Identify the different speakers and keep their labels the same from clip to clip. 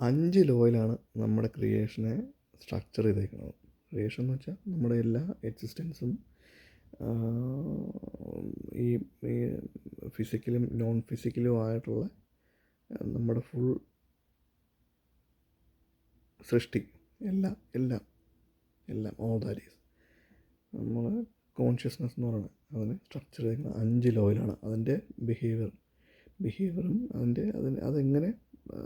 Speaker 1: 5 ലോയിലാണ് നമ്മുടെ ക്രിയേഷനെ സ്ട്രക്ചർ ചെയ്തേക്കുന്നത്. ക്രിയേഷൻ എന്ന് വെച്ചാൽ നമ്മുടെ എല്ലാ എക്സിസ്റ്റൻസും ഈ ഈ ഫിസിക്കലും നോൺ ഫിസിക്കലും ആയിട്ടുള്ള നമ്മുടെ ഫുൾ സൃഷ്ടി എല്ലാം ഓൾ ദാറ്റ് ഈസ് നമ്മൾ കോൺഷ്യസ്നെസ് എന്ന് പറയുന്നത് അതിനെ സ്ട്രക്ചർ ചെയ്തിരിക്കുന്നത് 5 ലോയിലാണ്. അതിൻ്റെ ബിഹേവിയറും അതെങ്ങനെ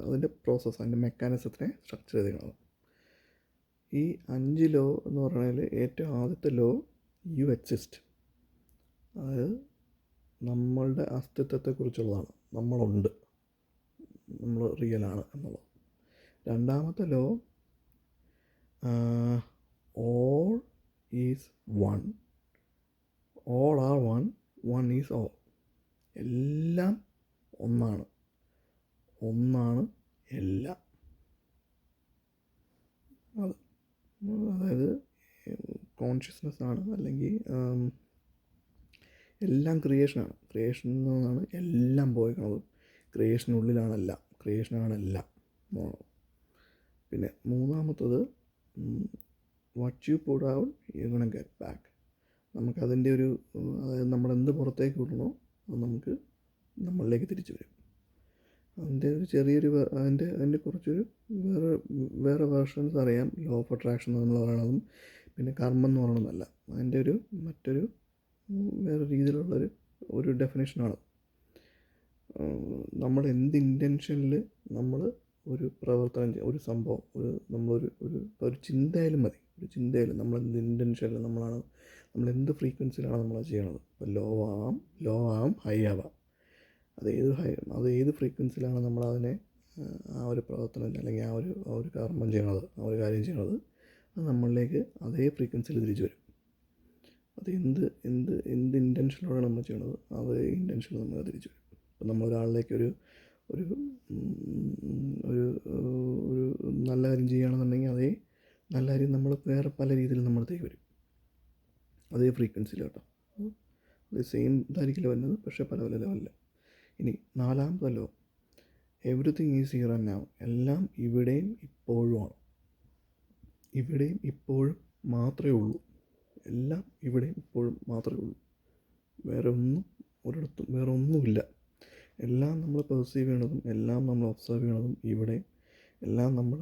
Speaker 1: അതിൻ്റെ പ്രോസസ്സ്, അതിൻ്റെ മെക്കാനിസത്തിനെ സ്ട്രക്ചർ ചെയ്തിരിക്കുന്നത്. ഈ 5 ലോ എന്ന് പറഞ്ഞാൽ ഏറ്റവും ആദ്യത്തെ ലോ യു എക്സിസ്റ്റ്, അതായത് നമ്മളുടെ അസ്തിത്വത്തെക്കുറിച്ചുള്ളതാണ്. നമ്മളുണ്ട്, നമ്മൾ റിയലാണ് എന്നുള്ളത്. രണ്ടാമത്തെ law all is one, all are one, one is all. എല്ലാം ഒന്നാണ് എല്ലാം. അതായത് കോൺഷ്യസ്നെസ് ആണ്, അല്ലെങ്കിൽ എല്ലാം ക്രിയേഷനാണ്. ക്രിയേഷനിൽ നിന്നാണ് എല്ലാം പോയിരിക്കുന്നത്. ക്രിയേഷനാണ് എല്ലാം. പിന്നെ മൂന്നാമത്തത് what you put out you gonna get back. നമുക്കതിൻ്റെ ഒരു, അതായത് നമ്മളെന്ത് പുറത്തേക്ക് വിടണോ അത് നമുക്ക് നമ്മളിലേക്ക് തിരിച്ചു വരും. അതിൻ്റെ ഒരു ചെറിയൊരു അതിൻ്റെ കുറച്ചൊരു വേറെ വേർഷൻസ് അറിയാം. ലോ ഓഫ് അട്രാക്ഷൻ നമ്മൾ പറയണതും പിന്നെ കർമ്മം എന്ന് പറയണതല്ല. അതിൻ്റെ ഒരു മറ്റൊരു വേറെ രീതിയിലുള്ളൊരു ഡെഫിനേഷനാണ്. നമ്മൾ എന്ത് ഇൻറ്റൻഷനിൽ നമ്മൾ ഒരു പ്രവർത്തനം, ഒരു സംഭവം, ഒരു ചിന്തയായാലും മതി. നമ്മളെന്ത് ഇൻറ്റൻഷനിൽ നമ്മളെന്ത് ഫ്രീക്വൻസിയിലാണ് നമ്മളത് ചെയ്യണത്. ഇപ്പോൾ ലോ ആവാം ഹൈ ആവാം. അത് ഏത് ഫ്രീക്വൻസിയിലാണ് നമ്മളതിനെ ആ ഒരു പ്രവർത്തനം അല്ലെങ്കിൽ ആ ഒരു കർമ്മം ചെയ്യണത്, ആ ഒരു കാര്യം ചെയ്യണത്, അത് നമ്മളിലേക്ക് അതേ ഫ്രീക്വൻസിയിൽ തിരിച്ചു വരും. അത് എന്ത് ഇൻറ്റൻഷനോടാണ് നമ്മൾ ചെയ്യണത്, അതേ ഇൻറ്റൻഷനിൽ നമ്മൾ തിരിച്ചു വരും. ഇപ്പം നമ്മളൊരാളിലേക്ക് ഒരു നല്ല കാര്യം ചെയ്യുകയാണെന്നുണ്ടെങ്കിൽ അതേ നല്ല കാര്യം നമ്മൾ വേറെ പല രീതിയിൽ നമ്മളത്തേക്ക് വരും. അതേ ഫ്രീക്വൻസിയിൽ കേട്ടോ. അത് സെയിം ഇതായിരിക്കില്ല വരുന്നത്, പക്ഷേ പല ലെവലിൽ. ഇനി നാലാമത്തെ law, everything is here and now. എല്ലാം ഇവിടെയും ഇപ്പോഴുമാണ്. ഇവിടെയും ഇപ്പോഴും മാത്രമേ ഉള്ളൂ. എല്ലാം ഇവിടെയും ഇപ്പോഴും മാത്രമേ ഉള്ളൂ. വേറെ ഒന്നുമില്ല. എല്ലാം നമ്മൾ പെർസീവ് ചെയ്യണതും എല്ലാം നമ്മൾ ഒബ്സർവ് ചെയ്യണതും ഇവിടെ, എല്ലാം നമ്മൾ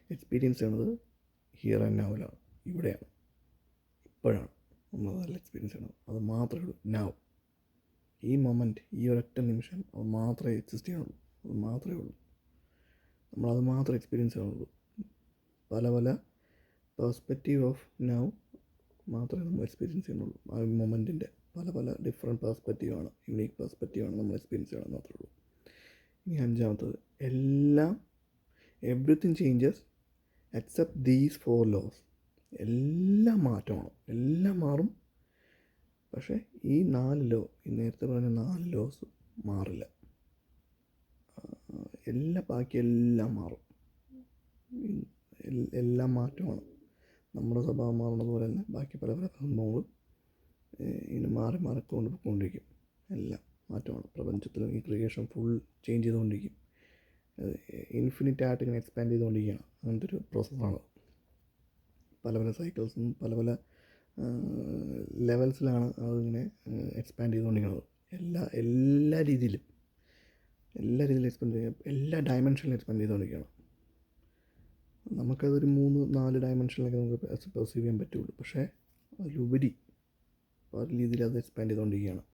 Speaker 1: എക്സ്പീരിയൻസ് ചെയ്യണത് ഹിയർ ആൻഡ് നൗവിലാണ്, ഇവിടെയാണ്, ഇപ്പോഴാണ് നമ്മളതെല്ലാം എക്സ്പീരിയൻസ് ചെയ്യണത്. അത് മാത്രമേ ഉള്ളൂ. നൗ, ഈ മൊമെൻറ്റ്, ഈ ഒരൊറ്റ നിമിഷം, അത് മാത്രമേ എക്സിസ്റ്റ് ചെയ്യണുള്ളൂ. അത് മാത്രമേ ഉള്ളൂ. നമ്മളത് മാത്രമേ എക്സ്പീരിയൻസ് ചെയ്യണുള്ളൂ. പല പേഴ്സ്പെക്റ്റീവ് ഓഫ് നൗ മാത്രമേ നമ്മൾ എക്സ്പീരിയൻസ് ചെയ്യുന്നുള്ളൂ. ആ മൊമെൻറ്റിൻ്റെ പല ഡിഫറെൻറ്റ് പേഴ്സ്പെക്റ്റീവാണ്, യുണീക്ക് പേഴ്സ്പെക്റ്റീവാണ് നമ്മൾ എക്സ്പീരിയൻസ് ചെയ്യണമെന്ന് മാത്രമേ ഉള്ളൂ. ഇനി അഞ്ചാമത്തത്, everything changes except these 4 laws. എല്ലാം മാറ്റമാണ്, എല്ലാം മാറും. പക്ഷേ ഈ 4 ലോ, ഈ നേരത്തെ പറഞ്ഞ 4 ലോസ് മാറില്ല. ബാക്കിയെല്ലാം മാറും. എല്ലാം മാറ്റമാണ്. നമ്മുടെ സ്വഭാവം മാറുന്നത് പോലെ തന്നെ ബാക്കി പല സംഭവങ്ങളും ഇങ്ങനെ മാറിക്കൊണ്ടിരിക്കും. എല്ലാം മാറ്റമാണ്. പ്രപഞ്ചത്തിൽ ഈ ക്രിയേഷൻ ഫുൾ ചേഞ്ച് ചെയ്തുകൊണ്ടിരിക്കും. ഇൻഫിനിറ്റ് ആയിട്ട് ഇങ്ങനെ എക്സ്പാൻഡ് ചെയ്തുകൊണ്ടിരിക്കുകയാണ്. അങ്ങനത്തെ ഒരു പ്രോസസ്സാണ്. പല സൈക്കിൾസും പല ലെവൽസിലാണ് അതിങ്ങനെ എക്സ്പാൻഡ് ചെയ്തുകൊണ്ടിരിക്കുന്നത്. എല്ലാ രീതിയിലും എക്സ്പാൻഡ് ചെയ്യുക, എല്ലാ ഡയമെൻഷനിലും എക്സ്പാൻഡ് ചെയ്തുകൊണ്ടിരിക്കുകയാണ്. നമുക്കതൊരു 3-4 ഡയമെൻഷനിലൊക്കെ നമുക്ക് പെർസീവ് ചെയ്യാൻ പറ്റുള്ളൂ. പക്ഷേ അതിലുപരി പല രീതിയിൽ അത് എക്സ്പാൻഡ് ചെയ്തുകൊണ്ടിരിക്കുകയാണ്.